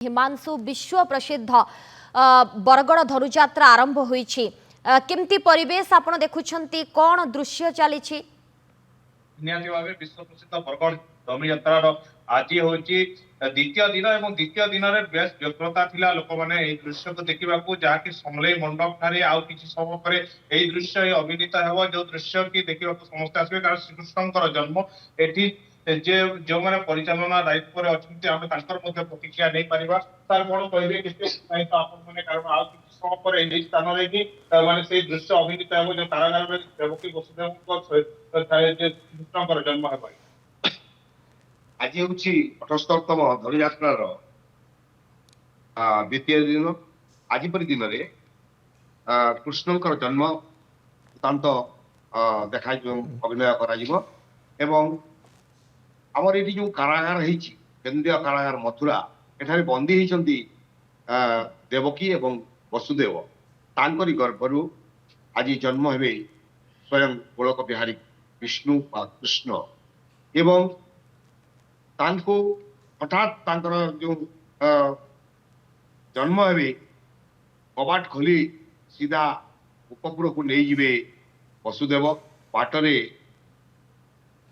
हिमांशु विश्व प्रसिद्ध बरगड़ धनुजात्रा आरंभ होईछि केमती परिवेश आपण देखुछंती कोन दृश्य चली निहाती भावे विश्व प्रसिद्ध बरगड़ धनुजात्रार आज होची द्वितीय दिन एवं द्वितीय दिन में बेस व्यग्रता थिला लोक माने एई दृश्य को देखिबा को जाके समलेई मंडप ठारे आउ किछि समय परे एई दृश्य अभिनीत हेबो जो दृश्य की देखिबा को समस्त आसबे कारण श्रीकृष्णकर जन्म एठी जे जो माने परिचालना दायित्व रे अछंती आमे तांकर मध्ये प्रतिक्रिया नै परिबा तार कोन कहबे केते नै तो आपन माने कारण आउ किछि समय परे एई स्थान रे कि माने सेई दृश्य अभिनीत हेबो जो कारागार में देवकी वसुदेव को थारे जे कृष्णकर जन्म हेबो आज हूँ 78तम धनुजात्रार द्वितीय दिन आज परी दिन में कृष्णकर जन्म वृत्तांत देखा अभिनय कर आमर ये जो कारागार है केन्द्रीय कारागार मथुरा एठारे बंदी होती देवकी एवं वसुदेव तांकरी गर्भरु आज जन्म हे स्वयं गोलक बिहारी विष्णु कृष्ण एवं तांको हठात तांकर जो जन्म हे कबाट खोली सीधा उपपुर को नहीं जिवे वसुदेव बाटरे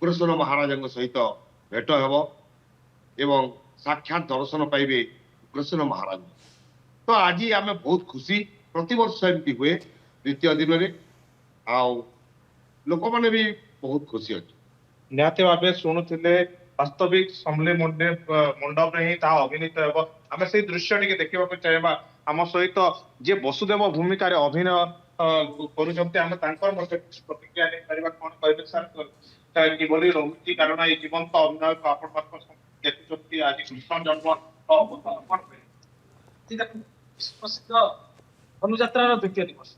उग्रसेन महाराज सहित भेट हेब एवं साक्षात दर्शन पाइबे उग्रसेन महाराज। तो आज आम बहुत खुशी प्रतिवर्ष एमती हुए द्वितीय दिन में लोक मैंने भी बहुत खुशी अच्छे निहाती भावे शुणुले वास्तविक समले मंडप रे ही ता अभिनीत हेब आमे से दृश्य टिके देखिबा को चाहबा आम सहित जे वसुदेव भूमिका रे अभिनय करूछन्ते आमे तांकर मध्ये प्रतिक्रिया नै करबा कोन कहबे सर कि बोली रहुची कारण ए जीवंत अभिनय को आपण मात्र देखुछन्ती आज कृष्ण जन्म कोन सीधा प्रसिद्ध धनुजात्रार द्वितीय दिवस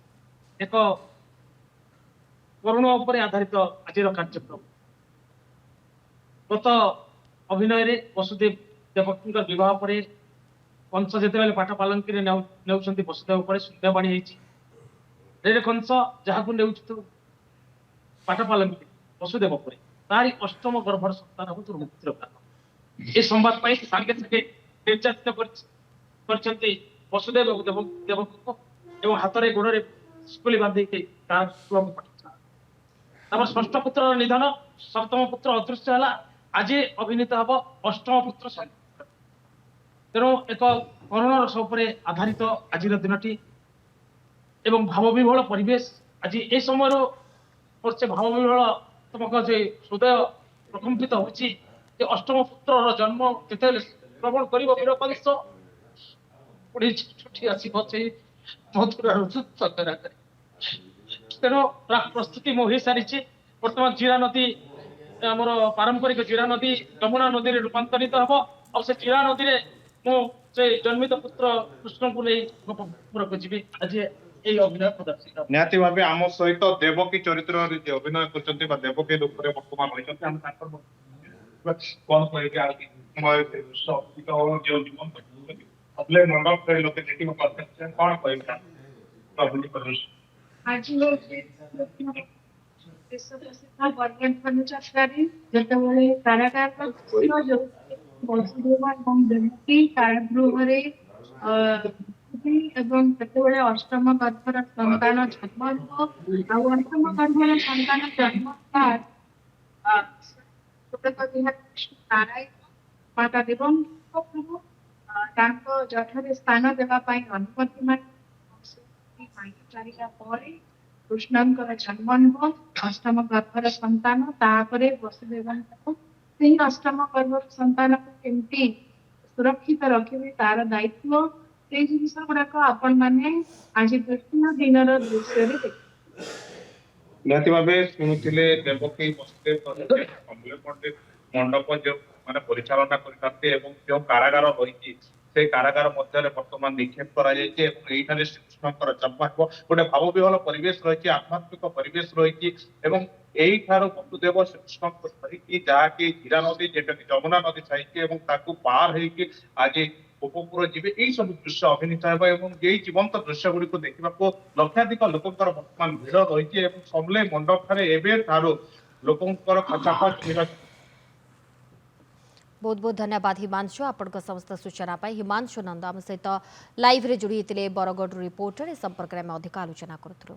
एक करुण उपर आधारित आज कार्यक्रम गत अभिनय रे वसुदेव देवकी विवाह पर कंस जिते पाठ पालंकी वसुदेव पर शून्यवाणी होती कंस जहाँ को पाठ पालंकी वसुदेव पर तारी अष्टम गर्भर सन्तान हो दुर्मुक्तिर कारण ये संवाद सागे सागे निर्यातित वसुदेव देवकी हाथ में गोड़ में स्कुली बांधे षष्ठ पुत्र निधन सप्तम पुत्र अदृश्य है आज अभिनीत हम अष्टम पुत्र तेणु एक करुण रस उपर आधारित आज दिन एवं भावविह्वल परिवेश आज ये समय भावविह्वल तुमक हृदय प्रकम्पित होची अष्टम पुत्र जन्म जिते श्रवण कर वीरकंस पुणी छुट्टी आसो मथुरा तेणु प्रस्तुति मो सारी बर्तमान जीरा नदी आमर पारंपरिक जीरा नदी यमुना नदी में रूपांतरित हम और से जीरा नदी में मुझे जन्मित पुत्र कृष्ण को नहीं गोपपुर को जी आज ये अभिनय प्रदर्शित निहाती भावे आम सहित देवकी चरित्र अभिनय कर देवकी रूप में वर्तमान कौन कह मंडप लोक कौन कह आज विश्व प्रसिद्ध बरगड़ धनुजात्रा जितेबाला कारागार वसुदेव और देवकी कारागृह अष्टम गर्भर संतान जन्म अष्टम गर्भर संतान जन्म नारायण माता देवं जठरे स्थान देवाई अनुमति कृष्णकर जन्म अष्टम गर्भर संतान वसुदेव अष्टम गर्भर संतान को केमती सुरक्षित रखिए तार दायित्व से जिनस गुड़ाक आपण मैंने आज द्वितीय दिन दृश्य निहाती भावे शुणुले देवकी वसुदेव पंडित मंडप जो माने परिचालना करते जो कारागार रही से कारागार मध्य बर्तमान निक्षेप कर श्रीकृष्णकर जन्म हो गोटे भावविह्वल परिवेश रही आध्यात्मिक परिवेश रही वसुदेव श्रीकृष्ण जहाँकि जीरा नदी जेटा यमुना नदी सहित पार हो आज उपपुर जी यही सब दृश्य अभिनीत हो जीवंत दृश्य गुड़ी देखा लक्षाधिक लोकंर बर्तमान भिड़ रही समले मंडप ठारे एवं लोकंर खचाखच बहुत बहुत धन्यवाद हिमांशु आपण समस्त सूचना पाई। हिमांशु नंद आम सहित लाइव रे जोड़ी होते बरगढ़ रिपोर्टर ए संपर्क में अधिक आलोचना करूँ।